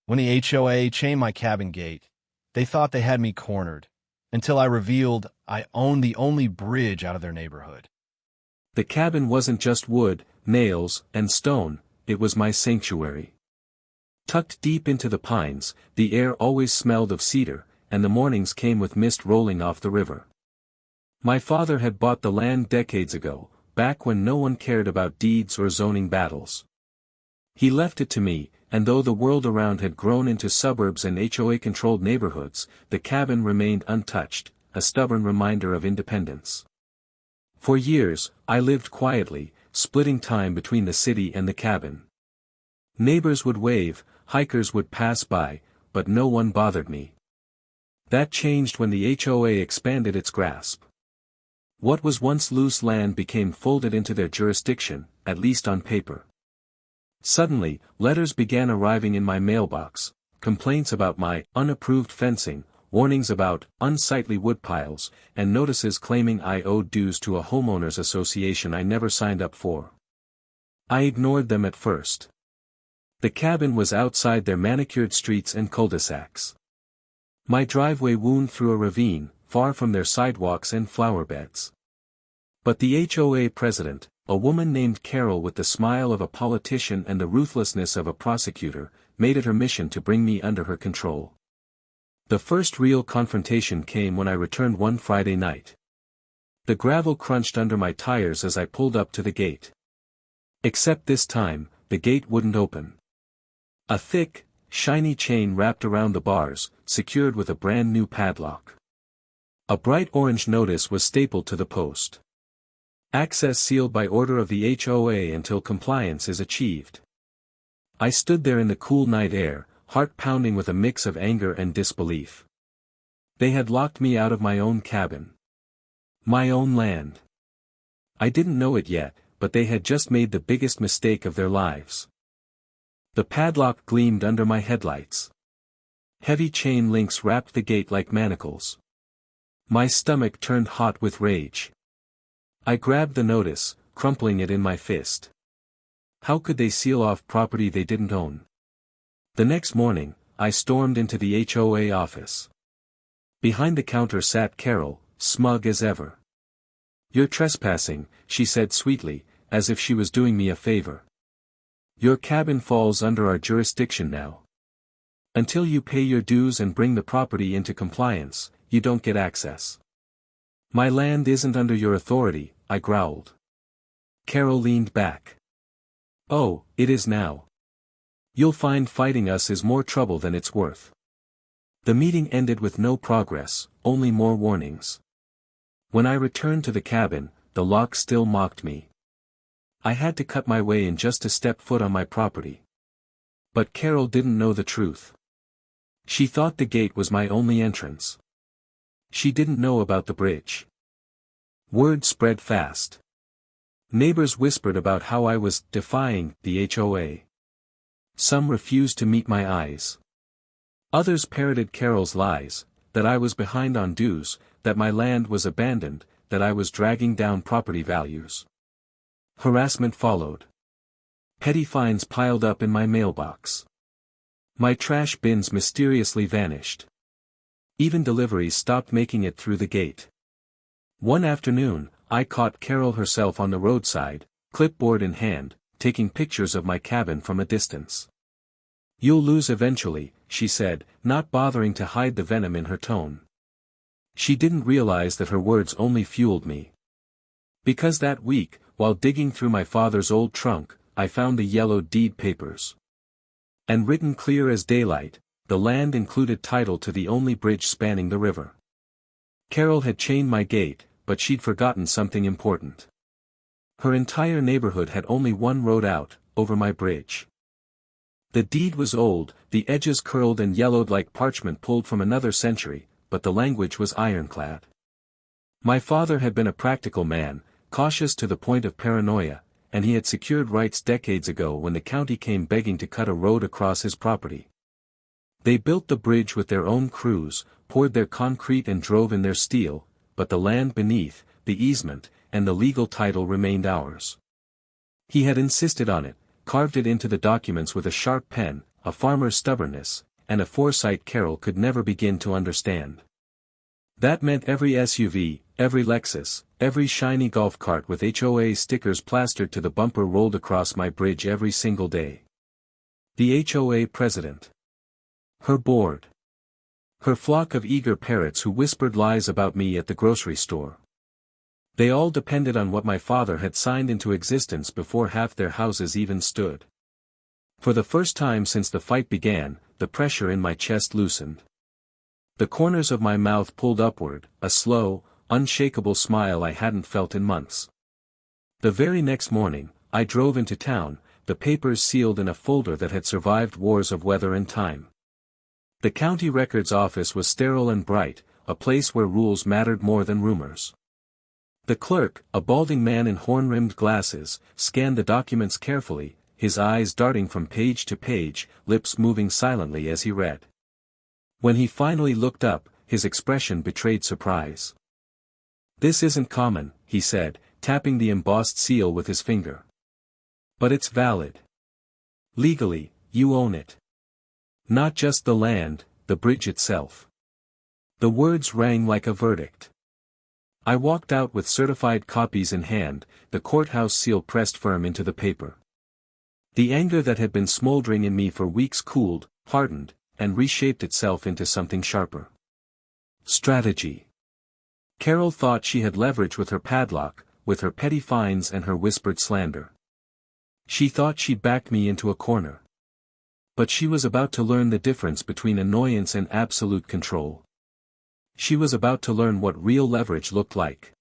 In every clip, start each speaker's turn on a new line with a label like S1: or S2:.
S1: When the HOA chained my cabin gate, they thought they had me cornered, until I revealed I owned the only bridge out of their neighborhood.
S2: The cabin wasn't just wood, nails, and stone, it was my sanctuary. Tucked deep into the pines, the air always smelled of cedar, and the mornings came with mist rolling off the river. My father had bought the land decades ago, back when no one cared about deeds or zoning battles. He left it to me, and though the world around had grown into suburbs and HOA-controlled neighborhoods, the cabin remained untouched, a stubborn reminder of independence. For years, I lived quietly, splitting time between the city and the cabin. Neighbors would wave, hikers would pass by, but no one bothered me. That changed when the HOA expanded its grasp. What was once loose land became folded into their jurisdiction, at least on paper. Suddenly, letters began arriving in my mailbox, complaints about my unapproved fencing, warnings about unsightly woodpiles, and notices claiming I owed dues to a homeowners association I never signed up for. I ignored them at first. The cabin was outside their manicured streets and cul-de-sacs. My driveway wound through a ravine, far from their sidewalks and flower beds. But the HOA president, a woman named Carol with the smile of a politician and the ruthlessness of a prosecutor, made it her mission to bring me under her control. The first real confrontation came when I returned one Friday night. The gravel crunched under my tires as I pulled up to the gate. Except this time, the gate wouldn't open. A thick, shiny chain wrapped around the bars, secured with a brand new padlock. A bright orange notice was stapled to the post. Access sealed by order of the HOA until compliance is achieved. I stood there in the cool night air, heart pounding with a mix of anger and disbelief. They had locked me out of my own cabin. My own land. I didn't know it yet, but they had just made the biggest mistake of their lives. The padlock gleamed under my headlights. Heavy chain links wrapped the gate like manacles. My stomach turned hot with rage. I grabbed the notice, crumpling it in my fist. How could they seal off property they didn't own? The next morning, I stormed into the HOA office. Behind the counter sat Carol, smug as ever. "You're trespassing," she said sweetly, as if she was doing me a favor. "Your cabin falls under our jurisdiction now. Until you pay your dues and bring the property into compliance, you don't get access." "My land isn't under your authority," I growled. Carol leaned back. "Oh, it is now. You'll find fighting us is more trouble than it's worth." The meeting ended with no progress, only more warnings. When I returned to the cabin, the lock still mocked me. I had to cut my way in just to step foot on my property. But Carol didn't know the truth. She thought the gate was my only entrance. She didn't know about the bridge. Word spread fast. Neighbors whispered about how I was defying the HOA. Some refused to meet my eyes. Others parroted Carol's lies, that I was behind on dues, that my land was abandoned, that I was dragging down property values. Harassment followed. Petty fines piled up in my mailbox. My trash bins mysteriously vanished. Even deliveries stopped making it through the gate. One afternoon, I caught Carol herself on the roadside, clipboard in hand, taking pictures of my cabin from a distance. "You'll lose eventually," she said, not bothering to hide the venom in her tone. She didn't realize that her words only fueled me. Because that week, while digging through my father's old trunk, I found the yellow deed papers. And written clear as daylight, the land included title to the only bridge spanning the river. Carol had chained my gate, but she'd forgotten something important. Her entire neighborhood had only one road out, over my bridge. The deed was old, the edges curled and yellowed like parchment pulled from another century, but the language was ironclad. My father had been a practical man, cautious to the point of paranoia, and he had secured rights decades ago when the county came begging to cut a road across his property. They built the bridge with their own crews, poured their concrete and drove in their steel, but the land beneath, the easement, and the legal title remained ours. He had insisted on it, carved it into the documents with a sharp pen, a farmer's stubbornness, and a foresight Carol could never begin to understand. That meant every SUV, every Lexus, every shiny golf cart with HOA stickers plastered to the bumper rolled across my bridge every single day. The HOA president. Her board. Her flock of eager parrots who whispered lies about me at the grocery store. They all depended on what my father had signed into existence before half their houses even stood. For the first time since the fight began, the pressure in my chest loosened. The corners of my mouth pulled upward, a slow, unshakable smile I hadn't felt in months. The very next morning, I drove into town, the papers sealed in a folder that had survived wars of weather and time. The county records office was sterile and bright, a place where rules mattered more than rumors. The clerk, a balding man in horn-rimmed glasses, scanned the documents carefully, his eyes darting from page to page, lips moving silently as he read. When he finally looked up, his expression betrayed surprise. "This isn't common," he said, tapping the embossed seal with his finger. "But it's valid. Legally, you own it. Not just the land, the bridge itself." The words rang like a verdict. I walked out with certified copies in hand, the courthouse seal pressed firm into the paper. The anger that had been smoldering in me for weeks cooled, hardened, and reshaped itself into something sharper. Strategy. Carol thought she had leverage with her padlock, with her petty fines and her whispered slander. She thought she'd backed me into a corner. But she was about to learn the difference between annoyance and absolute control. She was about to learn what real leverage looked like.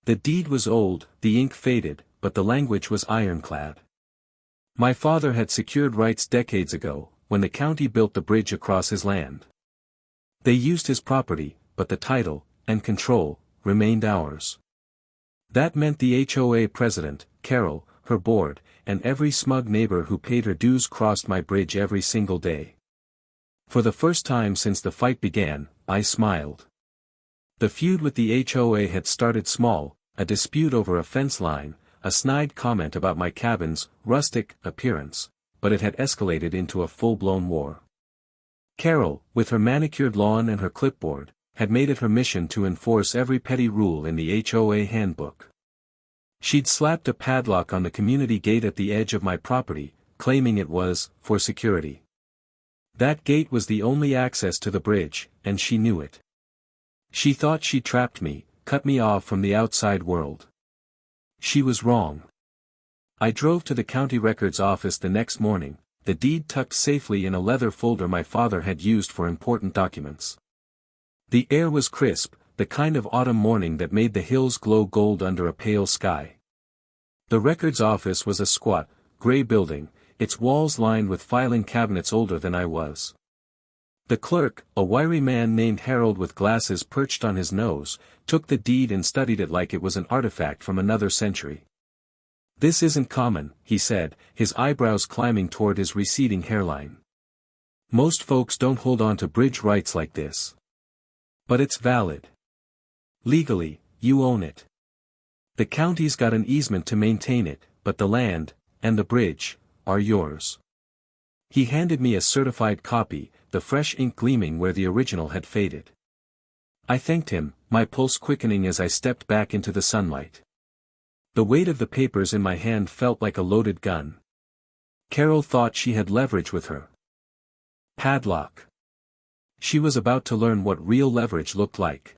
S2: The deed was old, the ink faded, but the language was ironclad. My father had secured rights decades ago, when the county built the bridge across his land. They used his property, but the title, and control, remained ours. That meant the HOA president, Carol, her board, and every smug neighbor who paid her dues crossed my bridge every single day. For the first time since the fight began, I smiled. The feud with the HOA had started small, a dispute over a fence line, a snide comment about my cabin's rustic appearance, but it had escalated into a full-blown war. Carol, with her manicured lawn and her clipboard, had made it her mission to enforce every petty rule in the HOA handbook. She'd slapped a padlock on the community gate at the edge of my property, claiming it was for security. That gate was the only access to the bridge, and she knew it. She thought she trapped me, cut me off from the outside world. She was wrong. I drove to the county records office the next morning, the deed tucked safely in a leather folder my father had used for important documents. The air was crisp, the kind of autumn morning that made the hills glow gold under a pale sky. The records office was a squat, gray building, its walls lined with filing cabinets older than I was. The clerk, a wiry man named Harold with glasses perched on his nose, took the deed and studied it like it was an artifact from another century. "This isn't common," he said, his eyebrows climbing toward his receding hairline. "Most folks don't hold on to bridge rights like this. But it's valid. Legally, you own it. The county's got an easement to maintain it, but the land, and the bridge, are yours." He handed me a certified copy, the fresh ink gleaming where the original had faded. I thanked him, my pulse quickening as I stepped back into the sunlight. The weight of the papers in my hand felt like a loaded gun. Carol thought she had leverage with her padlock. She was about to learn what real leverage looked like.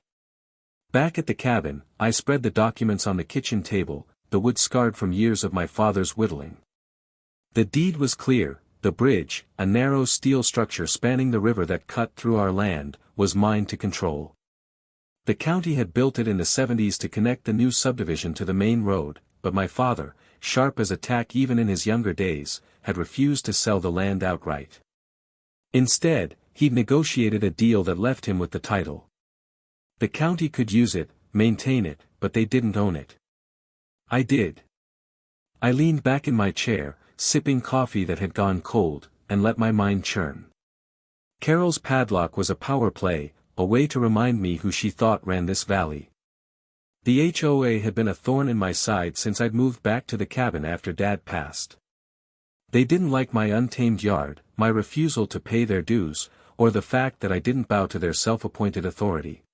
S2: Back at the cabin, I spread the documents on the kitchen table, the wood scarred from years of my father's whittling. The deed was clear. The bridge, a narrow steel structure spanning the river that cut through our land, was mine to control. The county had built it in the 70s to connect the new subdivision to the main road, but my father, sharp as a tack even in his younger days, had refused to sell the land outright. Instead, he'd negotiated a deal that left him with the title. The county could use it, maintain it, but they didn't own it. I did. I leaned back in my chair, sipping coffee that had gone cold, and let my mind churn. Carol's padlock was a power play, a way to remind me who she thought ran this valley. The HOA had been a thorn in my side since I'd moved back to the cabin after Dad passed. They didn't like my untamed yard, my refusal to pay their dues, or the fact that I didn't bow to their self-appointed authority.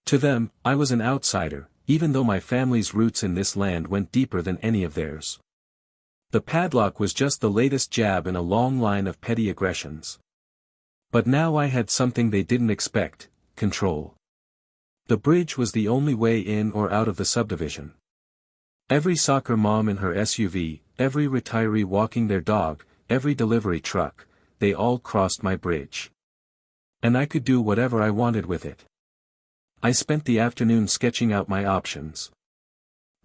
S2: To them, I was an outsider, even though my family's roots in this land went deeper than any of theirs. The padlock was just the latest jab in a long line of petty aggressions. But now I had something they didn't expect: control. The bridge was the only way in or out of the subdivision. Every soccer mom in her SUV, every retiree walking their dog, every delivery truck, they all crossed my bridge. And I could do whatever I wanted with it. I spent the afternoon sketching out my options.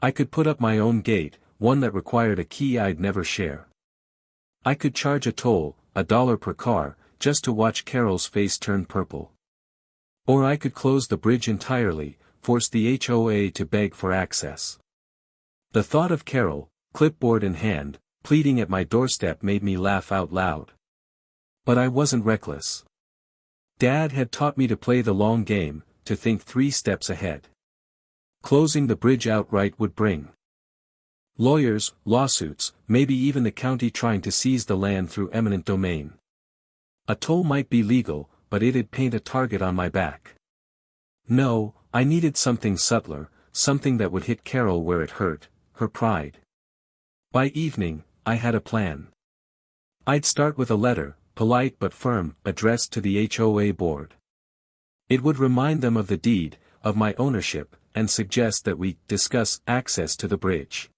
S2: I could put up my own gate, one that required a key I'd never share. I could charge a toll, $1 per car, just to watch Carol's face turn purple. Or I could close the bridge entirely, force the HOA to beg for access. The thought of Carol, clipboard in hand, pleading at my doorstep made me laugh out loud. But I wasn't reckless. Dad had taught me to play the long game, to think 3 steps ahead. Closing the bridge outright would bring lawyers, lawsuits, maybe even the county trying to seize the land through eminent domain. A toll might be legal, but it'd paint a target on my back. No, I needed something subtler, something that would hit Carol where it hurt, her pride. By evening, I had a plan. I'd start with a letter, polite but firm, addressed to the HOA board. It would remind them of the deed, of my ownership, and suggest that we discuss access to the bridge.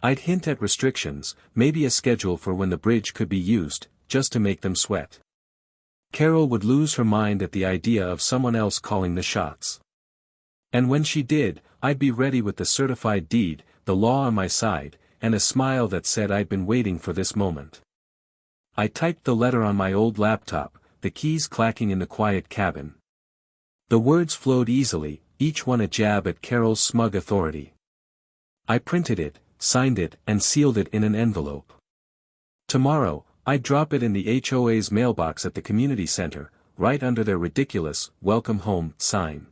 S2: I'd hint at restrictions, maybe a schedule for when the bridge could be used, just to make them sweat. Carol would lose her mind at the idea of someone else calling the shots. And when she did, I'd be ready with the certified deed, the law on my side, and a smile that said I'd been waiting for this moment. I typed the letter on my old laptop, the keys clacking in the quiet cabin. The words flowed easily, each one a jab at Carol's smug authority. I printed it, signed it, and sealed it in an envelope. Tomorrow, I'd drop it in the HOA's mailbox at the community center, right under their ridiculous, "Welcome Home" sign.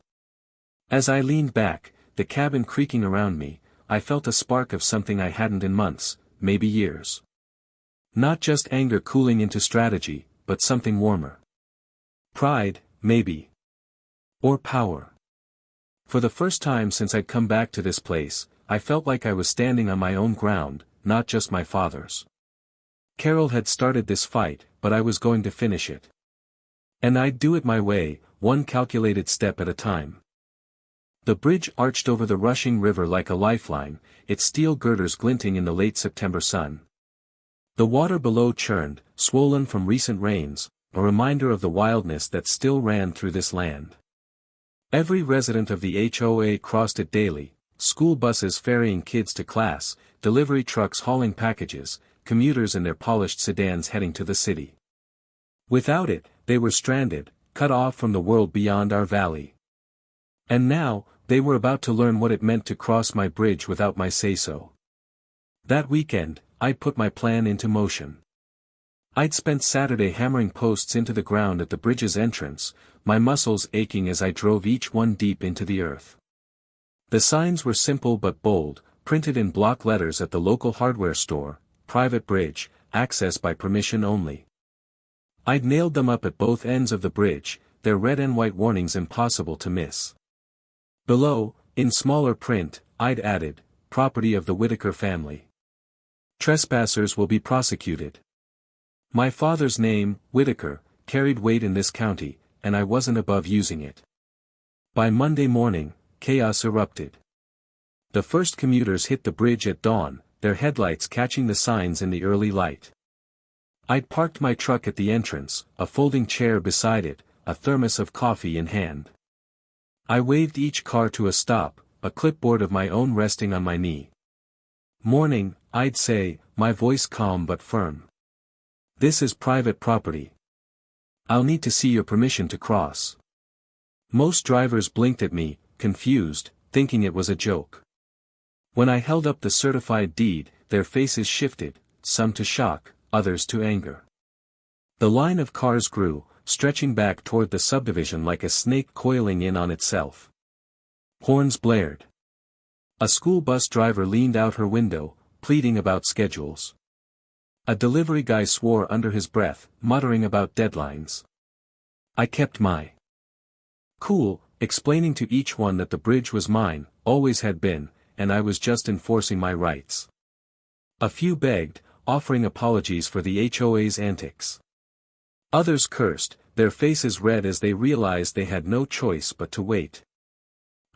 S2: As I leaned back, the cabin creaking around me, I felt a spark of something I hadn't in months, maybe years. Not just anger cooling into strategy, but something warmer. Pride, maybe. Or power. For the first time since I'd come back to this place, I felt like I was standing on my own ground, not just my father's. Carol had started this fight, but I was going to finish it. And I'd do it my way, one calculated step at a time. The bridge arched over the rushing river like a lifeline, its steel girders glinting in the late September sun. The water below churned, swollen from recent rains, a reminder of the wildness that still ran through this land. Every resident of the HOA crossed it daily, school buses ferrying kids to class, delivery trucks hauling packages, commuters in their polished sedans heading to the city. Without it, they were stranded, cut off from the world beyond our valley. And now, they were about to learn what it meant to cross my bridge without my say-so. That weekend, I'd put my plan into motion. I'd spent Saturday hammering posts into the ground at the bridge's entrance, my muscles aching as I drove each one deep into the earth. The signs were simple but bold, printed in block letters at the local hardware store: "Private bridge, access by permission only." I'd nailed them up at both ends of the bridge, their red and white warnings impossible to miss. Below, in smaller print, I'd added, "Property of the Whitaker family. Trespassers will be prosecuted." My father's name, Whitaker, carried weight in this county, and I wasn't above using it. By Monday morning, chaos erupted. The first commuters hit the bridge at dawn, their headlights catching the signs in the early light. I'd parked my truck at the entrance, a folding chair beside it, a thermos of coffee in hand. I waved each car to a stop, a clipboard of my own resting on my knee. "Morning," I'd say, my voice calm but firm. "This is private property. I'll need to see your permission to cross." Most drivers blinked at me, confused, thinking it was a joke. When I held up the certified deed, their faces shifted, some to shock, others to anger. The line of cars grew, stretching back toward the subdivision like a snake coiling in on itself. Horns blared. A school bus driver leaned out her window, pleading about schedules. A delivery guy swore under his breath, muttering about deadlines. I kept my cool, explaining to each one that the bridge was mine, always had been, and I was just enforcing my rights. A few begged, offering apologies for the HOA's antics. Others cursed, their faces red as they realized they had no choice but to wait.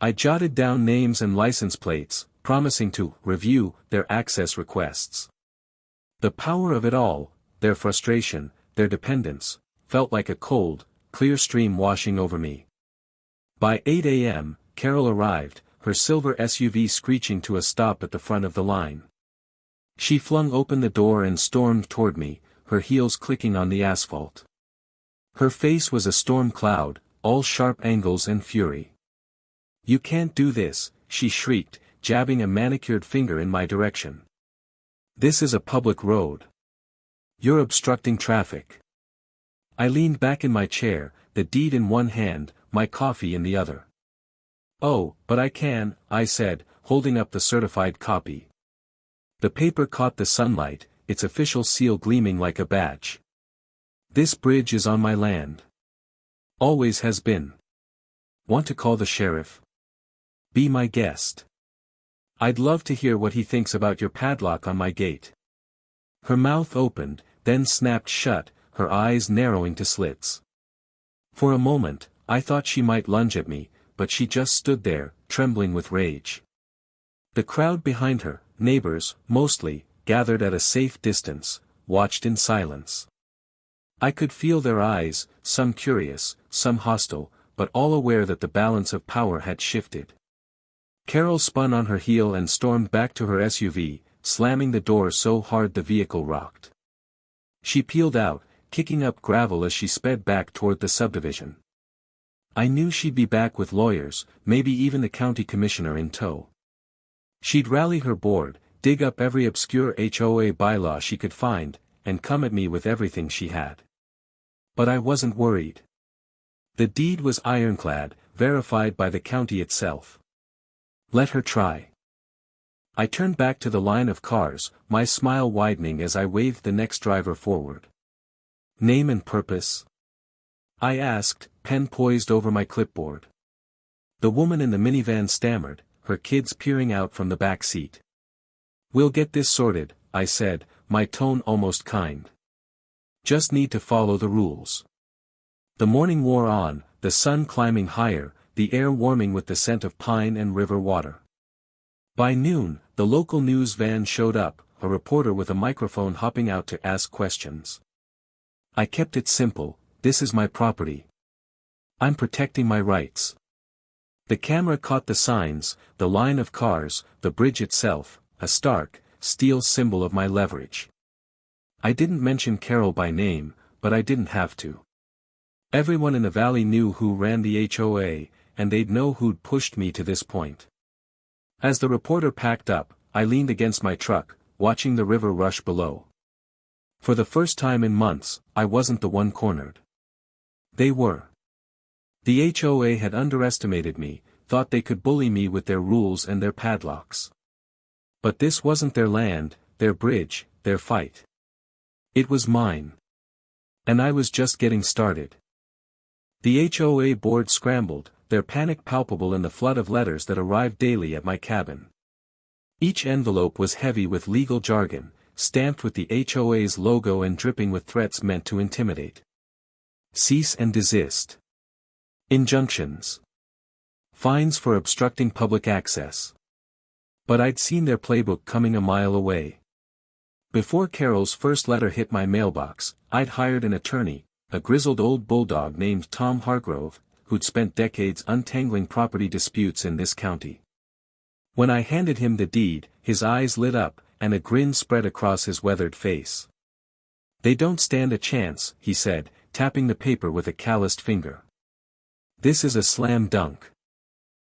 S2: I jotted down names and license plates, promising to review their access requests. The power of it all, their frustration, their dependence, felt like a cold, clear stream washing over me. By 8 a.m., Carol arrived, her silver SUV screeching to a stop at the front of the line. She flung open the door and stormed toward me, her heels clicking on the asphalt. Her face was a storm cloud, all sharp angles and fury. "You can't do this," she shrieked, jabbing a manicured finger in my direction. "This is a public road. You're obstructing traffic." I leaned back in my chair, the deed in one hand, my coffee in the other. "Oh, but I can," I said, holding up the certified copy. The paper caught the sunlight, its official seal gleaming like a badge. "This bridge is on my land. Always has been. Want to call the sheriff? Be my guest. I'd love to hear what he thinks about your padlock on my gate." Her mouth opened, then snapped shut, her eyes narrowing to slits. For a moment, I thought she might lunge at me, but she just stood there, trembling with rage. The crowd behind her, neighbors, mostly, gathered at a safe distance, watched in silence. I could feel their eyes, some curious, some hostile, but all aware that the balance of power had shifted. Carol spun on her heel and stormed back to her SUV, slamming the door so hard the vehicle rocked. She peeled out, kicking up gravel as she sped back toward the subdivision. I knew she'd be back with lawyers, maybe even the county commissioner in tow. She'd rally her board, dig up every obscure HOA bylaw she could find, and come at me with everything she had. But I wasn't worried. The deed was ironclad, verified by the county itself. Let her try. I turned back to the line of cars, my smile widening as I waved the next driver forward. "Name and purpose?" I asked, pen poised over my clipboard. The woman in the minivan stammered, her kids peering out from the back seat. "We'll get this sorted," I said, my tone almost kind. "Just need to follow the rules." The morning wore on, the sun climbing higher, the air warming with the scent of pine and river water. By noon, the local news van showed up, a reporter with a microphone hopping out to ask questions. I kept it simple: "This is my property. I'm protecting my rights." The camera caught the signs, the line of cars, the bridge itself, a stark, steel symbol of my leverage. I didn't mention Carol by name, but I didn't have to. Everyone in the valley knew who ran the HOA, and they'd know who'd pushed me to this point. As the reporter packed up, I leaned against my truck, watching the river rush below. For the first time in months, I wasn't the one cornered. They were. The HOA had underestimated me, thought they could bully me with their rules and their padlocks. But this wasn't their land, their bridge, their fight. It was mine. And I was just getting started. The HOA board scrambled, their panic palpable in the flood of letters that arrived daily at my cabin. Each envelope was heavy with legal jargon, stamped with the HOA's logo and dripping with threats meant to intimidate. Cease and desist. Injunctions. Fines for obstructing public access. But I'd seen their playbook coming a mile away. Before Carol's first letter hit my mailbox, I'd hired an attorney, a grizzled old bulldog named Tom Hargrove, who'd spent decades untangling property disputes in this county. When I handed him the deed, his eyes lit up, and a grin spread across his weathered face. "They don't stand a chance," he said, tapping the paper with a calloused finger. "This is a slam dunk."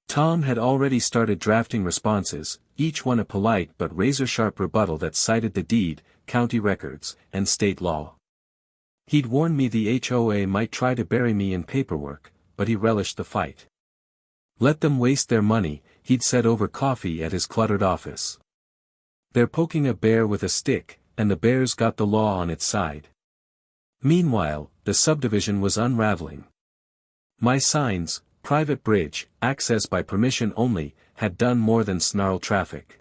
S2: Tom had already started drafting responses, each one a polite but razor-sharp rebuttal that cited the deed, county records, and state law. He'd warned me the HOA might try to bury me in paperwork, but he relished the fight. "Let them waste their money," he'd said over coffee at his cluttered office. "They're poking a bear with a stick, and the bears got the law on its side. Meanwhile, the subdivision was unraveling. My signs, private bridge, access by permission only, had done more than snarl traffic.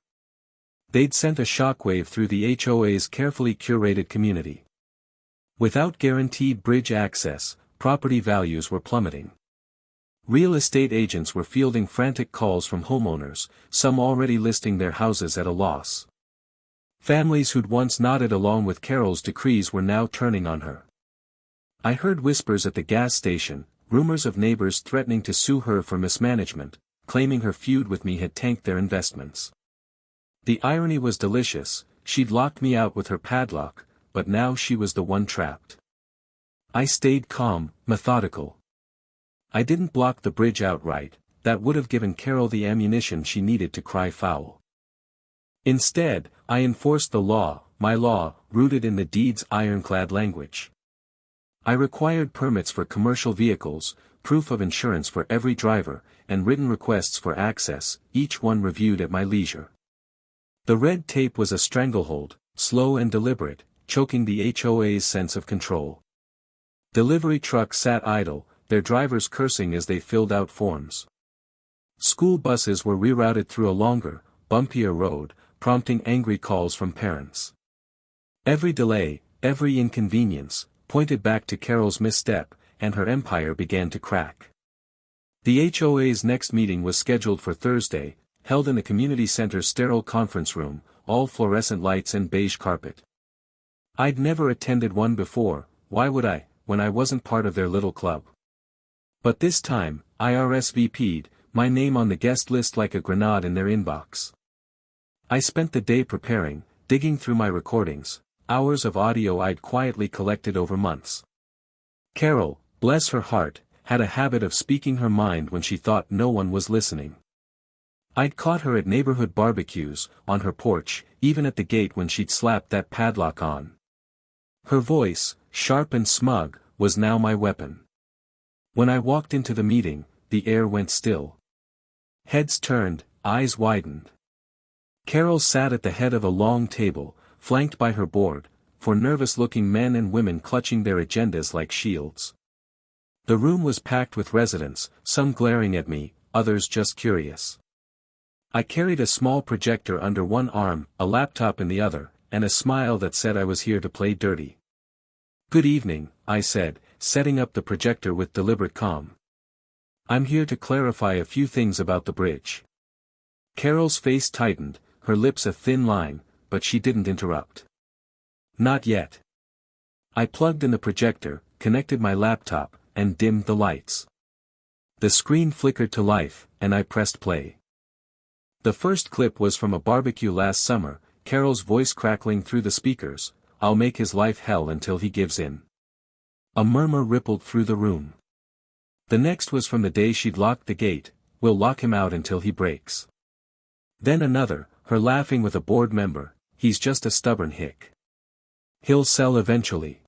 S2: They'd sent a shockwave through the HOA's carefully curated community. Without guaranteed bridge access, property values were plummeting. Real estate agents were fielding frantic calls from homeowners, some already listing their houses at a loss. Families who'd once nodded along with Carol's decrees were now turning on her. I heard whispers at the gas station, rumors of neighbors threatening to sue her for mismanagement, claiming her feud with me had tanked their investments. The irony was delicious. She'd locked me out with her padlock, but now she was the one trapped. I stayed calm, methodical. I didn't block the bridge outright, that would have given Carol the ammunition she needed to cry foul. Instead, I enforced the law, my law, rooted in the deed's ironclad language. I required permits for commercial vehicles, proof of insurance for every driver, and written requests for access, each one reviewed at my leisure. The red tape was a stranglehold, slow and deliberate, choking the HOA's sense of control. Delivery trucks sat idle, their drivers cursing as they filled out forms. School buses were rerouted through a longer, bumpier road, prompting angry calls from parents. Every delay, every inconvenience, pointed back to Carol's misstep, and her empire began to crack. The HOA's next meeting was scheduled for Thursday, held in the community center's sterile conference room, all fluorescent lights and beige carpet. I'd never attended one before, why would I, when I wasn't part of their little club? But this time, I RSVP'd, my name on the guest list like a grenade in their inbox. I spent the day preparing, digging through my recordings, hours of audio I'd quietly collected over months. Carol, bless her heart, had a habit of speaking her mind when she thought no one was listening. I'd caught her at neighborhood barbecues, on her porch, even at the gate when she'd slapped that padlock on. Her voice, sharp and smug, was now my weapon. When I walked into the meeting, the air went still. Heads turned, eyes widened. Carol sat at the head of a long table, flanked by her board, for nervous-looking men and women clutching their agendas like shields. The room was packed with residents, some glaring at me, others just curious. I carried a small projector under one arm, a laptop in the other, and a smile that said I was here to play dirty. "Good evening," I said, setting up the projector with deliberate calm. "I'm here to clarify a few things about the bridge." Carol's face tightened, her lips a thin line, but she didn't interrupt. "Not yet." I plugged in the projector, connected my laptop, and dimmed the lights. The screen flickered to life, and I pressed play. The first clip was from a barbecue last summer, Carol's voice crackling through the speakers, "I'll make his life hell until he gives in." A murmur rippled through the room. The next was from the day she'd locked the gate, "We'll lock him out until he breaks." Then another, her laughing with a board member, "He's just a stubborn hick. He'll sell eventually."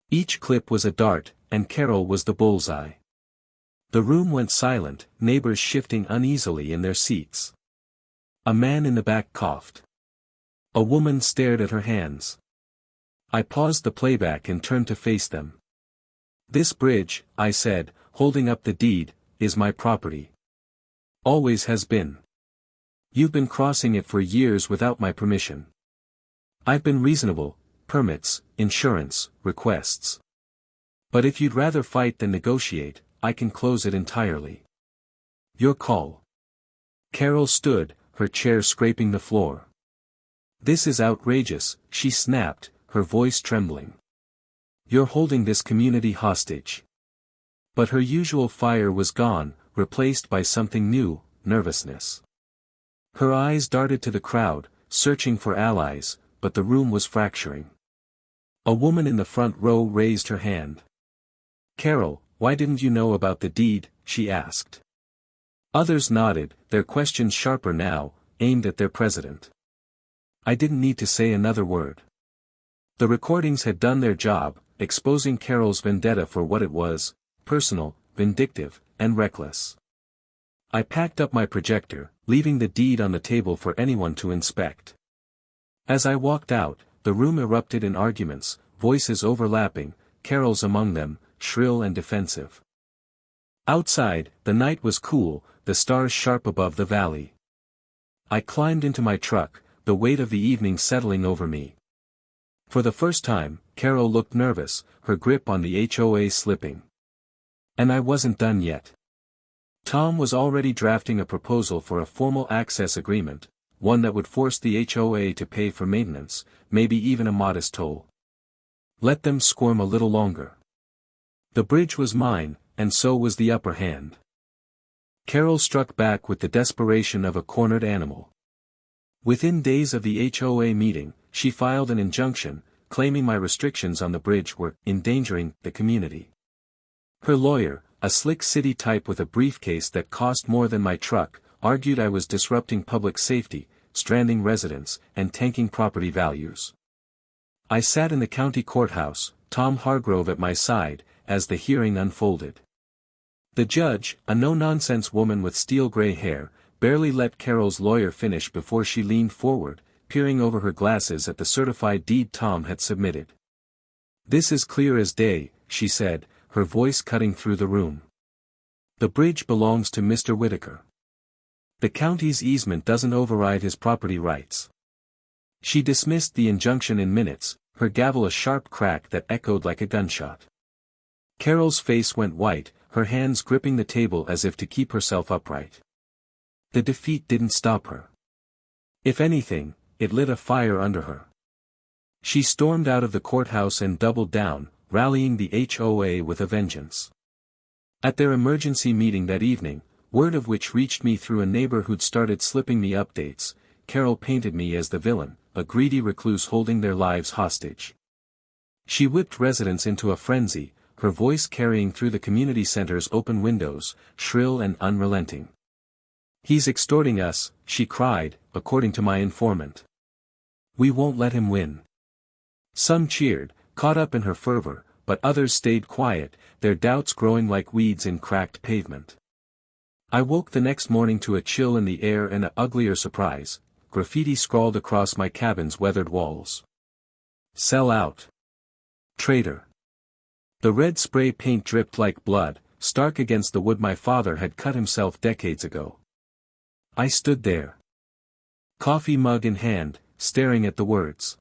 S2: Each clip was a dart, and Carol was the bullseye. The room went silent, neighbors shifting uneasily in their seats. A man in the back coughed. A woman stared at her hands. I paused the playback and turned to face them. "This bridge," I said, holding up the deed, "is my property. Always has been. You've been crossing it for years without my permission. I've been reasonable, permits, insurance, requests. But if you'd rather fight than negotiate, I can close it entirely. Your call." Carol stood, her chair scraping the floor. "This is outrageous," she snapped, her voice trembling. "You're holding this community hostage." But her usual fire was gone, replaced by something new, nervousness. Her eyes darted to the crowd, searching for allies, but the room was fracturing. A woman in the front row raised her hand. "Carol, why didn't you know about the deed?" she asked. Others nodded, their questions sharper now, aimed at their president. I didn't need to say another word. The recordings had done their job, exposing Carol's vendetta for what it was, personal, vindictive, and reckless. I packed up my projector, leaving the deed on the table for anyone to inspect. As I walked out, the the room erupted in arguments, voices overlapping, Carol's among them, shrill and defensive. Outside, the night was cool, the stars sharp above the valley. I climbed into my truck, the weight of the evening settling over me. For the first time, Carol looked nervous, her grip on the HOA slipping. And I wasn't done yet. Tom was already drafting a proposal for a formal access agreement, one that would force the HOA to pay for maintenance, maybe even a modest toll. Let them squirm a little longer. The bridge was mine, and so was the upper hand. Carol struck back with the desperation of a cornered animal. Within days of the HOA meeting, she filed an injunction, claiming my restrictions on the bridge were endangering the community. Her lawyer, a slick city type with a briefcase that cost more than my truck, argued I was disrupting public safety, stranding residents, and tanking property values. I sat in the county courthouse, Tom Hargrove at my side, as the hearing unfolded. The judge, a no-nonsense woman with steel-gray hair, barely let Carol's lawyer finish before she leaned forward, peering over her glasses at the certified deed Tom had submitted. "This is clear as day," she said, her voice cutting through the room. "The bridge belongs to Mr. Whitaker. The county's easement doesn't override his property rights." She dismissed the injunction in minutes, her gavel a sharp crack that echoed like a gunshot. Carol's face went white, her hands gripping the table as if to keep herself upright. The defeat didn't stop her. If anything, it lit a fire under her. She stormed out of the courthouse and doubled down, rallying the HOA with a vengeance. At their emergency meeting that evening, word of which reached me through a neighbor who'd started slipping me updates, Carol painted me as the villain, a greedy recluse holding their lives hostage. She whipped residents into a frenzy, her voice carrying through the community center's open windows, shrill and unrelenting. "He's extorting us," she cried, according to my informant. "We won't let him win." Some cheered, caught up in her fervor, but others stayed quiet, their doubts growing like weeds in cracked pavement. I woke the next morning to a chill in the air and an uglier surprise, graffiti scrawled across my cabin's weathered walls. "Sell out. Traitor." The red spray paint dripped like blood, stark against the wood my father had cut himself decades ago. I stood there, coffee mug in hand, staring at the words.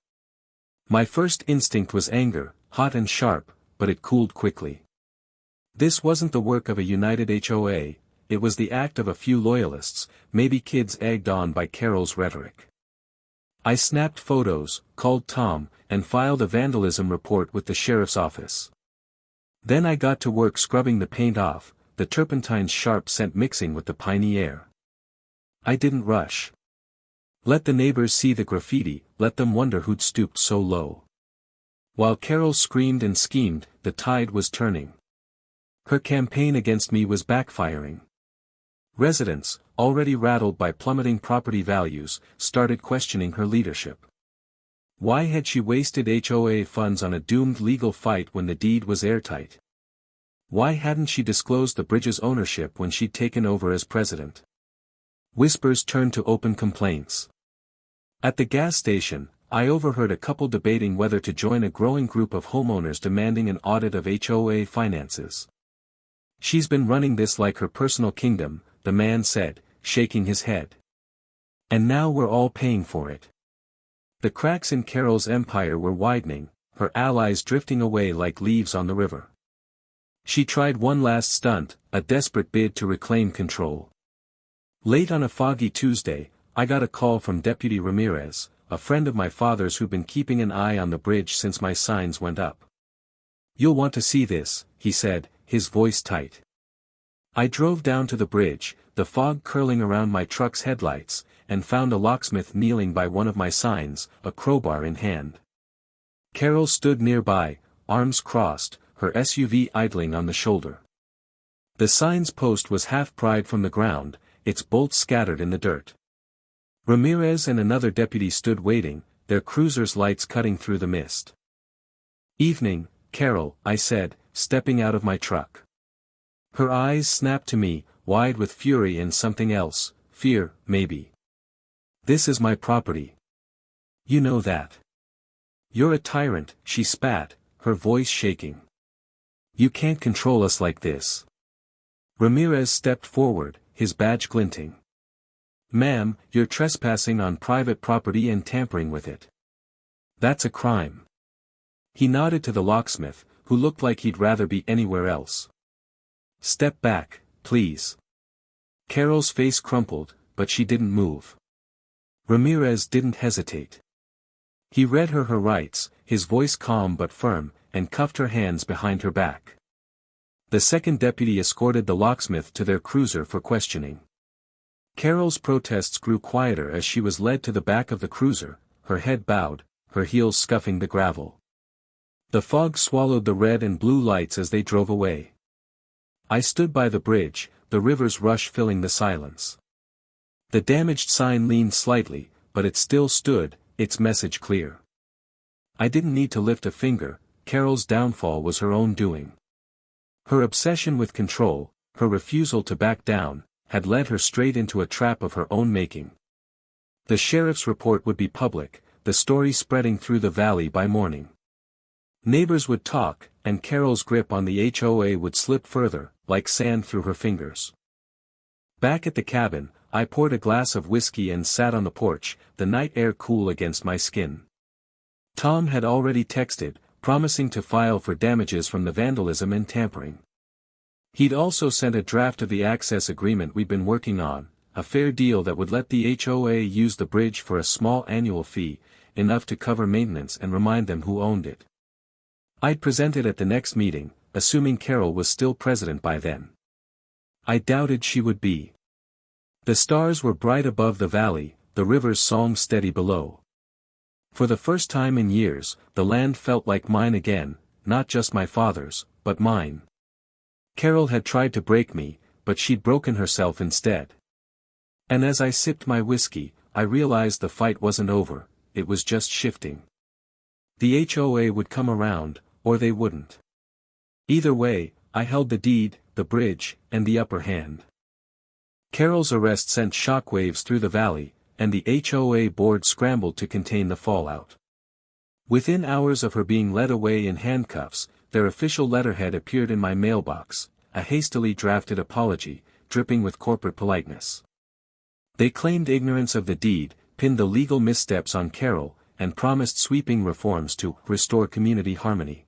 S2: My first instinct was anger, hot and sharp, but it cooled quickly. This wasn't the work of a united HOA, it was the act of a few loyalists, maybe kids egged on by Carol's rhetoric. I snapped photos, called Tom, and filed a vandalism report with the sheriff's office. Then I got to work scrubbing the paint off, the turpentine's sharp scent mixing with the piney air. I didn't rush. Let the neighbors see the graffiti, let them wonder who'd stooped so low. While Carol screamed and schemed, the tide was turning. Her campaign against me was backfiring. Residents, already rattled by plummeting property values, started questioning her leadership. Why had she wasted HOA funds on a doomed legal fight when the deed was airtight? Why hadn't she disclosed the bridge's ownership when she'd taken over as president? Whispers turned to open complaints. At the gas station, I overheard a couple debating whether to join a growing group of homeowners demanding an audit of HOA finances. "She's been running this like her personal kingdom," the man said, shaking his head. "And now we're all paying for it." The cracks in Carol's empire were widening, her allies drifting away like leaves on the river. She tried one last stunt, a desperate bid to reclaim control. Late on a foggy Tuesday, I got a call from Deputy Ramirez, a friend of my father's who'd been keeping an eye on the bridge since my signs went up. "You'll want to see this," he said, his voice tight. I drove down to the bridge, the fog curling around my truck's headlights, and found a locksmith kneeling by one of my signs, a crowbar in hand. Carol stood nearby, arms crossed, her SUV idling on the shoulder. The sign's post was half pried from the ground, its bolts scattered in the dirt. Ramirez and another deputy stood waiting, their cruiser's lights cutting through the mist. "Evening, Carol," I said, stepping out of my truck. Her eyes snapped to me, wide with fury and something else, fear, maybe. "This is my property. You know that." "You're a tyrant," she spat, her voice shaking. "You can't control us like this." Ramirez stepped forward, his badge glinting. "Ma'am, you're trespassing on private property and tampering with it. That's a crime." He nodded to the locksmith, who looked like he'd rather be anywhere else. "Step back, please." Carol's face crumpled, but she didn't move. Ramirez didn't hesitate. He read her rights, his voice calm but firm, and cuffed her hands behind her back. The second deputy escorted the locksmith to their cruiser for questioning. Carol's protests grew quieter as she was led to the back of the cruiser, her head bowed, her heels scuffing the gravel. The fog swallowed the red and blue lights as they drove away. I stood by the bridge, the river's rush filling the silence. The damaged sign leaned slightly, but it still stood, its message clear. I didn't need to lift a finger, Carol's downfall was her own doing. Her obsession with control, her refusal to back down, had led her straight into a trap of her own making. The sheriff's report would be public, the story spreading through the valley by morning. Neighbors would talk, and Carol's grip on the HOA would slip further, like sand through her fingers. Back at the cabin, I poured a glass of whiskey and sat on the porch, the night air cool against my skin. Tom had already texted, promising to file for damages from the vandalism and tampering. He'd also sent a draft of the access agreement we'd been working on, a fair deal that would let the HOA use the bridge for a small annual fee, enough to cover maintenance and remind them who owned it. I'd present it at the next meeting, assuming Carol was still president by then. I doubted she would be. The stars were bright above the valley, the river's song steady below. For the first time in years, the land felt like mine again, not just my father's, but mine. Carol had tried to break me, but she'd broken herself instead. And as I sipped my whiskey, I realized the fight wasn't over, it was just shifting. The HOA would come around, or they wouldn't. Either way, I held the deed, the bridge, and the upper hand. Carol's arrest sent shockwaves through the valley, and the HOA board scrambled to contain the fallout. Within hours of her being led away in handcuffs, their official letterhead appeared in my mailbox, a hastily drafted apology, dripping with corporate politeness. They claimed ignorance of the deed, pinned the legal missteps on Carol, and promised sweeping reforms to restore community harmony.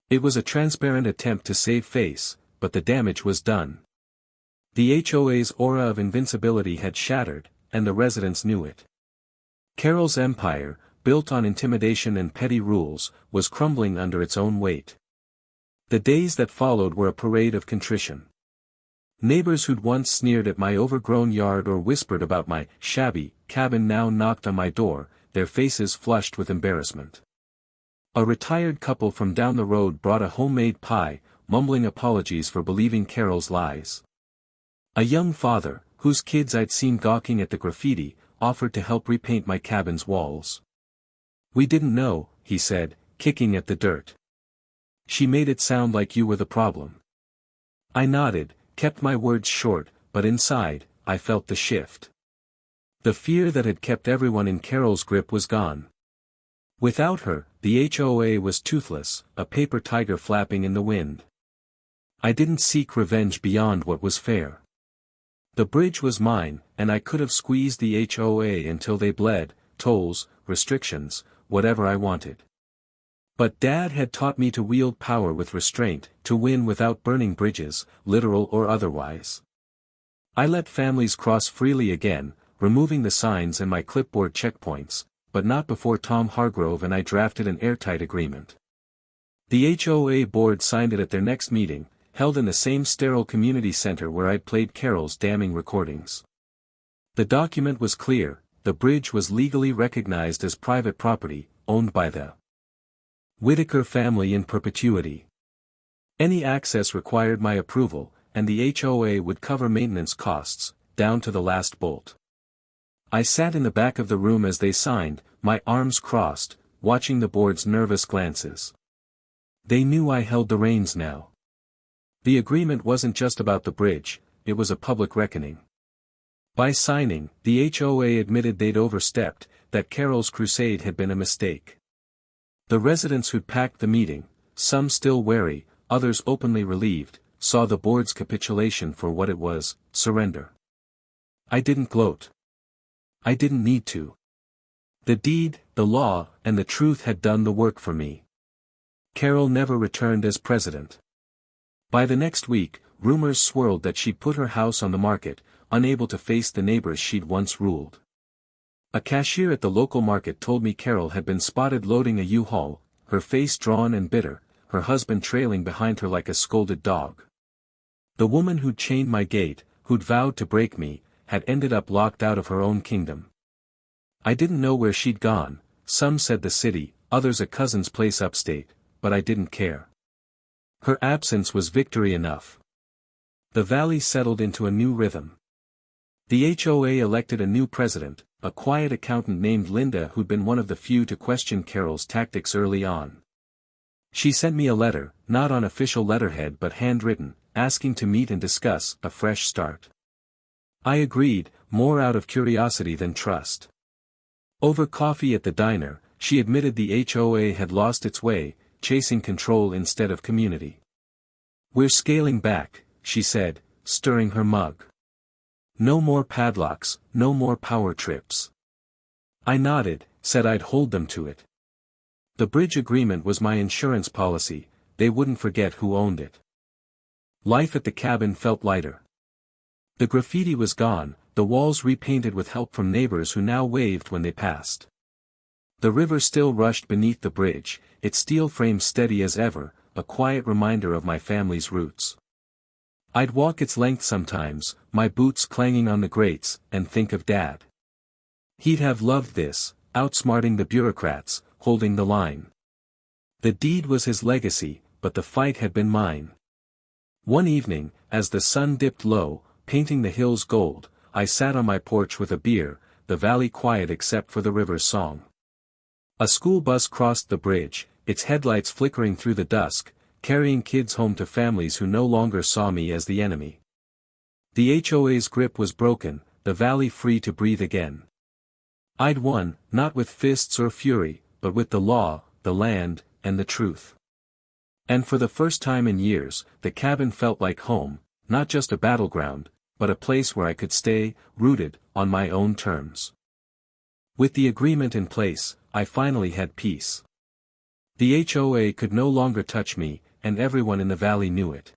S2: It was a transparent attempt to save face, but the damage was done. The HOA's aura of invincibility had shattered, and the residents knew it. Carol's empire, built on intimidation and petty rules, was crumbling under its own weight. The days that followed were a parade of contrition. Neighbors who'd once sneered at my overgrown yard or whispered about my shabby cabin now knocked on my door, their faces flushed with embarrassment. A retired couple from down the road brought a homemade pie, mumbling apologies for believing Carol's lies. A young father, whose kids I'd seen gawking at the graffiti, offered to help repaint my cabin's walls. "We didn't know," he said, kicking at the dirt. "She made it sound like you were the problem." I nodded, kept my words short, but inside, I felt the shift. The fear that had kept everyone in Carol's grip was gone. Without her, the HOA was toothless, a paper tiger flapping in the wind. I didn't seek revenge beyond what was fair. The bridge was mine, and I could have squeezed the HOA until they bled, tolls, restrictions, whatever I wanted. But Dad had taught me to wield power with restraint, to win without burning bridges, literal or otherwise. I let families cross freely again, removing the signs and my clipboard checkpoints, but not before Tom Hargrove and I drafted an airtight agreement. The HOA board signed it at their next meeting, held in the same sterile community center where I'd played Carol's damning recordings. The document was clear, the bridge was legally recognized as private property, owned by the Whitaker family in perpetuity. Any access required my approval, and the HOA would cover maintenance costs, down to the last bolt. I sat in the back of the room as they signed, my arms crossed, watching the board's nervous glances. They knew I held the reins now. The agreement wasn't just about the bridge, it was a public reckoning. By signing, the HOA admitted they'd overstepped, that Carol's crusade had been a mistake. The residents who'd packed the meeting, some still wary, others openly relieved, saw the board's capitulation for what it was, surrender. I didn't gloat. I didn't need to. The deed, the law, and the truth had done the work for me. Carol never returned as president. By the next week, rumors swirled that she'd put her house on the market, unable to face the neighbors she'd once ruled. A cashier at the local market told me Carol had been spotted loading a U-Haul, her face drawn and bitter, her husband trailing behind her like a scolded dog. The woman who'd chained my gate, who'd vowed to break me, had ended up locked out of her own kingdom. I didn't know where she'd gone, some said the city, others a cousin's place upstate, but I didn't care. Her absence was victory enough. The valley settled into a new rhythm. The HOA elected a new president, a quiet accountant named Linda who'd been one of the few to question Carol's tactics early on. She sent me a letter, not on official letterhead but handwritten, asking to meet and discuss a fresh start. I agreed, more out of curiosity than trust. Over coffee at the diner, she admitted the HOA had lost its way, chasing control instead of community. "We're scaling back," she said, stirring her mug. "No more padlocks, no more power trips." I nodded, said I'd hold them to it. The bridge agreement was my insurance policy, they wouldn't forget who owned it. Life at the cabin felt lighter. The graffiti was gone, the walls repainted with help from neighbors who now waved when they passed. The river still rushed beneath the bridge, its steel frame steady as ever, a quiet reminder of my family's roots. I'd walk its length sometimes, my boots clanging on the grates, and think of Dad. He'd have loved this, outsmarting the bureaucrats, holding the line. The deed was his legacy, but the fight had been mine. One evening, as the sun dipped low, painting the hills gold, I sat on my porch with a beer, the valley quiet except for the river's song. A school bus crossed the bridge, its headlights flickering through the dusk, carrying kids home to families who no longer saw me as the enemy. The HOA's grip was broken, the valley free to breathe again. I'd won, not with fists or fury, but with the law, the land, and the truth. And for the first time in years, the cabin felt like home, not just a battleground, but a place where I could stay, rooted, on my own terms. With the agreement in place, I finally had peace. The HOA could no longer touch me, and everyone in the valley knew it.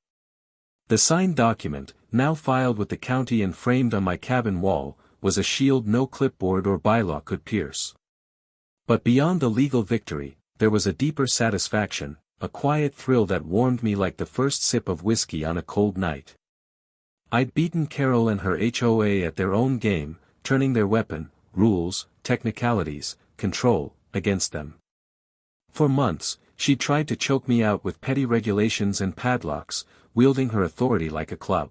S2: The signed document, now filed with the county and framed on my cabin wall, was a shield no clipboard or bylaw could pierce. But beyond the legal victory, there was a deeper satisfaction, a quiet thrill that warmed me like the first sip of whiskey on a cold night. I'd beaten Carol and her HOA at their own game, turning their weapon, rules, technicalities, control, against them. For months, she tried to choke me out with petty regulations and padlocks, wielding her authority like a club.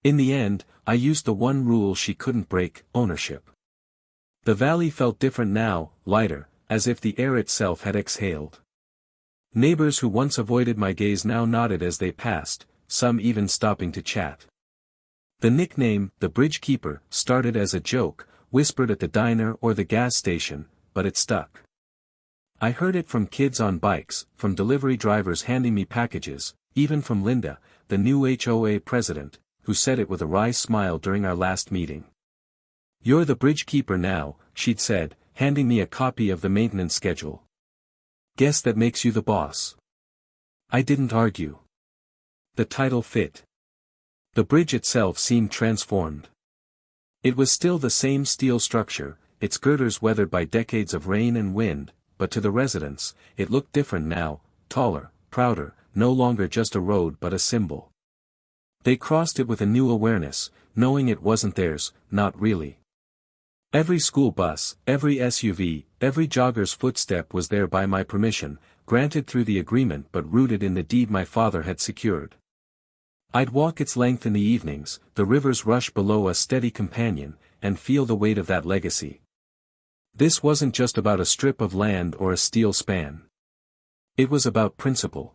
S2: In the end, I used the one rule she couldn't break, ownership. The valley felt different now, lighter, as if the air itself had exhaled. Neighbors who once avoided my gaze now nodded as they passed, some even stopping to chat. The nickname, the Bridge Keeper, started as a joke, whispered at the diner or the gas station, but it stuck. I heard it from kids on bikes, from delivery drivers handing me packages, even from Linda, the new HOA president, who said it with a wry smile during our last meeting. "You're the Bridge Keeper now," she'd said, handing me a copy of the maintenance schedule. "Guess that makes you the boss." I didn't argue. The title fit. The bridge itself seemed transformed. It was still the same steel structure, its girders weathered by decades of rain and wind, but to the residents, it looked different now, taller, prouder, no longer just a road but a symbol. They crossed it with a new awareness, knowing it wasn't theirs, not really. Every school bus, every SUV, every jogger's footstep was there by my permission, granted through the agreement but rooted in the deed my father had secured. I'd walk its length in the evenings, the river's rush below a steady companion, and feel the weight of that legacy. This wasn't just about a strip of land or a steel span. It was about principle.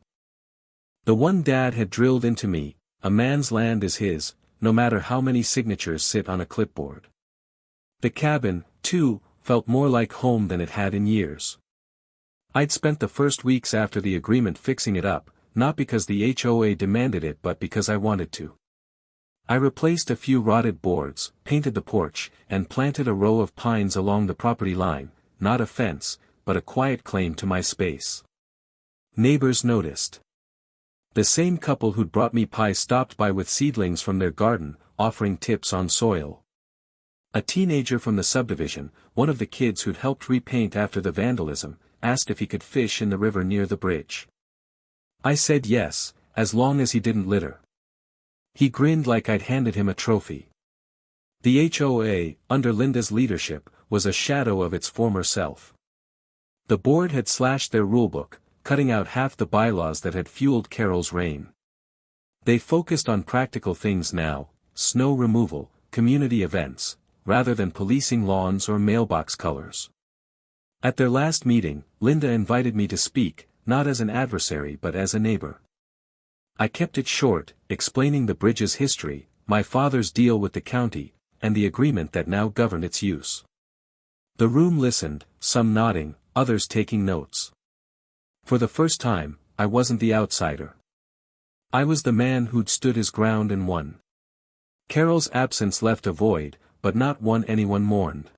S2: The one Dad had drilled into me, a man's land is his, no matter how many signatures sit on a clipboard. The cabin, too, felt more like home than it had in years. I'd spent the first weeks after the agreement fixing it up, not because the HOA demanded it but because I wanted to. I replaced a few rotted boards, painted the porch, and planted a row of pines along the property line, not a fence, but a quiet claim to my space. Neighbors noticed. The same couple who'd brought me pie stopped by with seedlings from their garden, offering tips on soil. A teenager from the subdivision, one of the kids who'd helped repaint after the vandalism, asked if he could fish in the river near the bridge. I said yes, as long as he didn't litter. He grinned like I'd handed him a trophy. The HOA, under Linda's leadership, was a shadow of its former self. The board had slashed their rulebook, cutting out half the bylaws that had fueled Carol's reign. They focused on practical things now, snow removal, community events, rather than policing lawns or mailbox colors. At their last meeting, Linda invited me to speak, not as an adversary but as a neighbor. I kept it short, explaining the bridge's history, my father's deal with the county, and the agreement that now governed its use. The room listened, some nodding, others taking notes. For the first time, I wasn't the outsider. I was the man who'd stood his ground and won. Carol's absence left a void, but not one anyone mourned.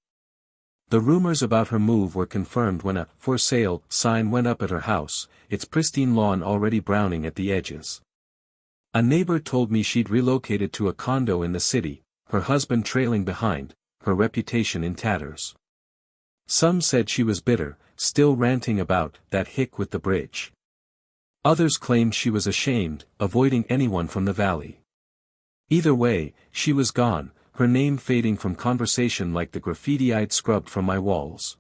S2: The rumors about her move were confirmed when a "for sale" sign went up at her house, its pristine lawn already browning at the edges. A neighbor told me she'd relocated to a condo in the city, her husband trailing behind, her reputation in tatters. Some said she was bitter, still ranting about that hick with the bridge. Others claimed she was ashamed, avoiding anyone from the valley. Either way, she was gone, her name fading from conversation like the graffiti I'd scrubbed from my walls.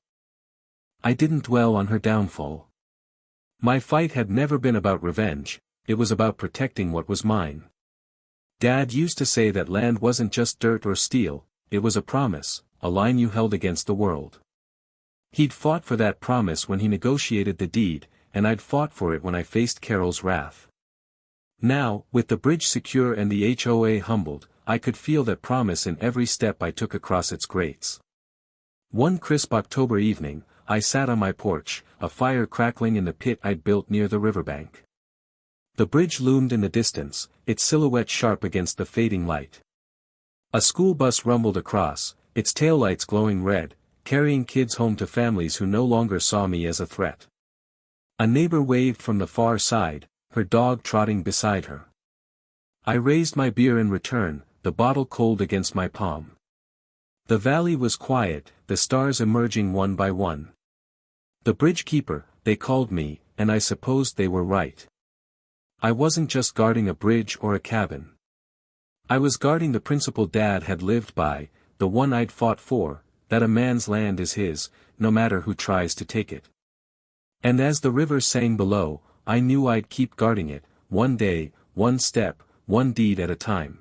S2: I didn't dwell on her downfall. My fight had never been about revenge, it was about protecting what was mine. Dad used to say that land wasn't just dirt or steel, it was a promise, a line you held against the world. He'd fought for that promise when he negotiated the deed, and I'd fought for it when I faced Carol's wrath. Now, with the bridge secure and the HOA humbled, I could feel that promise in every step I took across its grates. One crisp October evening, I sat on my porch, a fire crackling in the pit I'd built near the riverbank. The bridge loomed in the distance, its silhouette sharp against the fading light. A school bus rumbled across, its taillights glowing red, carrying kids home to families who no longer saw me as a threat. A neighbor waved from the far side, her dog trotting beside her. I raised my beer in return, the bottle cold against my palm. The valley was quiet, the stars emerging one by one. The bridge keeper, they called me, and I supposed they were right. I wasn't just guarding a bridge or a cabin. I was guarding the principle Dad had lived by, the one I'd fought for, that a man's land is his, no matter who tries to take it. And as the river sang below, I knew I'd keep guarding it, one day, one step, one deed at a time.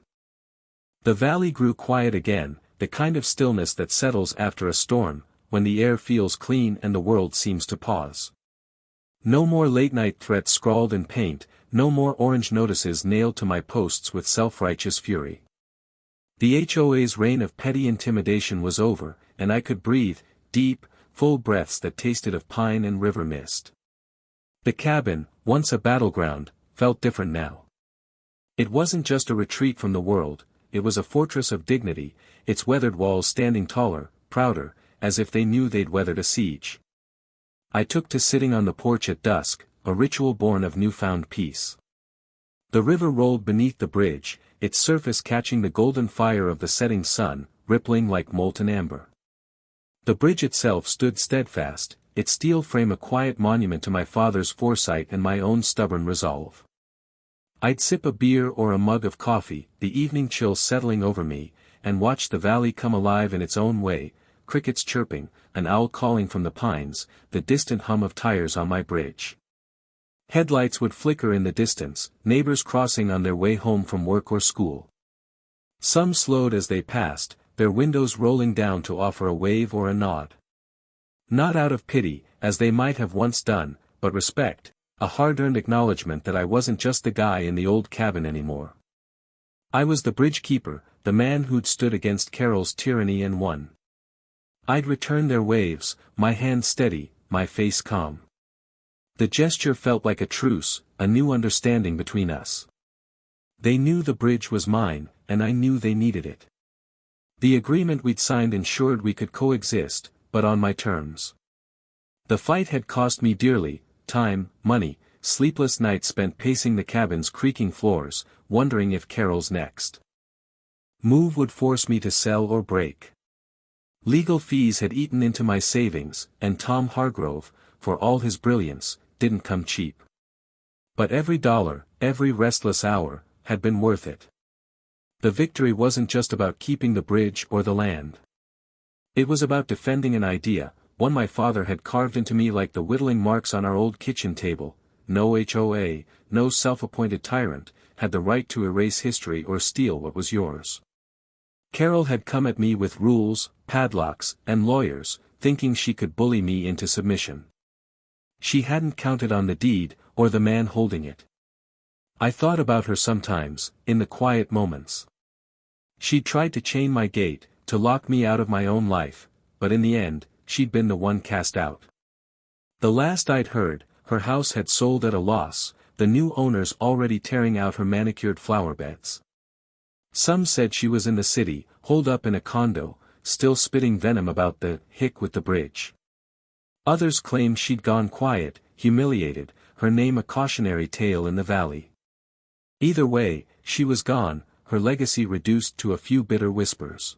S2: The valley grew quiet again, the kind of stillness that settles after a storm, when the air feels clean and the world seems to pause. No more late-night threats scrawled in paint, no more orange notices nailed to my posts with self-righteous fury. The HOA's reign of petty intimidation was over, and I could breathe, deep, full breaths that tasted of pine and river mist. The cabin, once a battleground, felt different now. It wasn't just a retreat from the world, it was a fortress of dignity, its weathered walls standing taller, prouder, as if they knew they'd weathered a siege. I took to sitting on the porch at dusk, a ritual born of newfound peace. The river rolled beneath the bridge, its surface catching the golden fire of the setting sun, rippling like molten amber. The bridge itself stood steadfast, its steel frame a quiet monument to my father's foresight and my own stubborn resolve. I'd sip a beer or a mug of coffee, the evening chill settling over me, and watch the valley come alive in its own way, crickets chirping, an owl calling from the pines, the distant hum of tires on my bridge. Headlights would flicker in the distance, neighbors crossing on their way home from work or school. Some slowed as they passed, their windows rolling down to offer a wave or a nod. Not out of pity, as they might have once done, but respect, a hard-earned acknowledgement that I wasn't just the guy in the old cabin anymore. I was the bridge keeper, the man who'd stood against Carol's tyranny and won. I'd return their waves, my hand steady, my face calm. The gesture felt like a truce, a new understanding between us. They knew the bridge was mine, and I knew they needed it. The agreement we'd signed ensured we could coexist, but on my terms. The fight had cost me dearly, time, money, sleepless nights spent pacing the cabin's creaking floors, wondering if Carol's next move would force me to sell or break. Legal fees had eaten into my savings, and Tom Hargrove, for all his brilliance, didn't come cheap. But every dollar, every restless hour, had been worth it. The victory wasn't just about keeping the bridge or the land. It was about defending an idea, one my father had carved into me like the whittling marks on our old kitchen table. No HOA, no self-appointed tyrant, had the right to erase history or steal what was yours. Carol had come at me with rules, padlocks, and lawyers, thinking she could bully me into submission. She hadn't counted on the deed, or the man holding it. I thought about her sometimes, in the quiet moments. She'd tried to chain my gate, to lock me out of my own life, but in the end, she'd been the one cast out. The last I'd heard, her house had sold at a loss, the new owners already tearing out her manicured flower beds. Some said she was in the city, holed up in a condo, still spitting venom about the hick with the bridge. Others claimed she'd gone quiet, humiliated, her name a cautionary tale in the valley. Either way, she was gone, her legacy reduced to a few bitter whispers.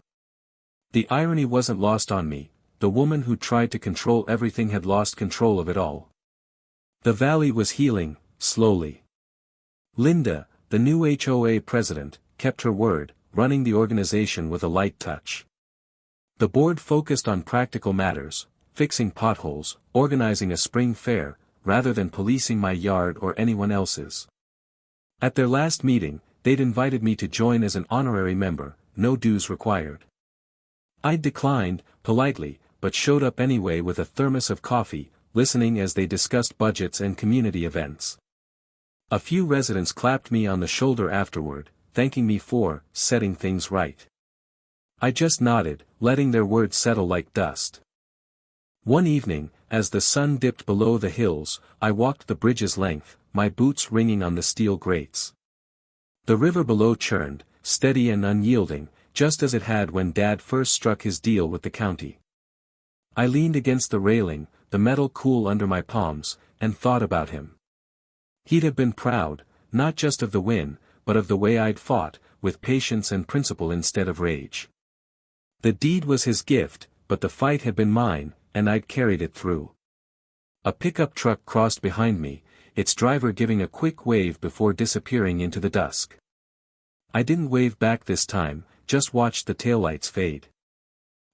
S2: The irony wasn't lost on me, the woman who tried to control everything had lost control of it all. The valley was healing, slowly. Linda, the new HOA president, kept her word, running the organization with a light touch. The board focused on practical matters, fixing potholes, organizing a spring fair, rather than policing my yard or anyone else's. At their last meeting, they'd invited me to join as an honorary member, no dues required. I'd declined, politely, but showed up anyway with a thermos of coffee, listening as they discussed budgets and community events. A few residents clapped me on the shoulder afterward, thanking me for setting things right. I just nodded, letting their words settle like dust. One evening, as the sun dipped below the hills, I walked the bridge's length, my boots ringing on the steel grates. The river below churned, steady and unyielding, just as it had when Dad first struck his deal with the county. I leaned against the railing, the metal cool under my palms, and thought about him. He'd have been proud, not just of the win, but of the way I'd fought, with patience and principle instead of rage. The deed was his gift, but the fight had been mine, and I'd carried it through. A pickup truck crossed behind me, its driver giving a quick wave before disappearing into the dusk. I didn't wave back this time, just watched the taillights fade.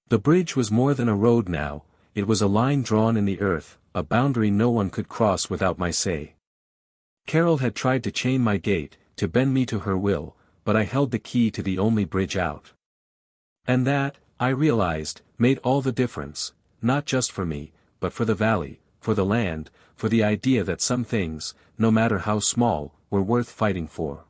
S2: The bridge was more than a road now, it was a line drawn in the earth, a boundary no one could cross without my say. Carol had tried to chain my gate, to bend me to her will, but I held the key to the only bridge out. And that, I realized, made all the difference, not just for me, but for the valley, for the land, for the idea that some things, no matter how small, were worth fighting for.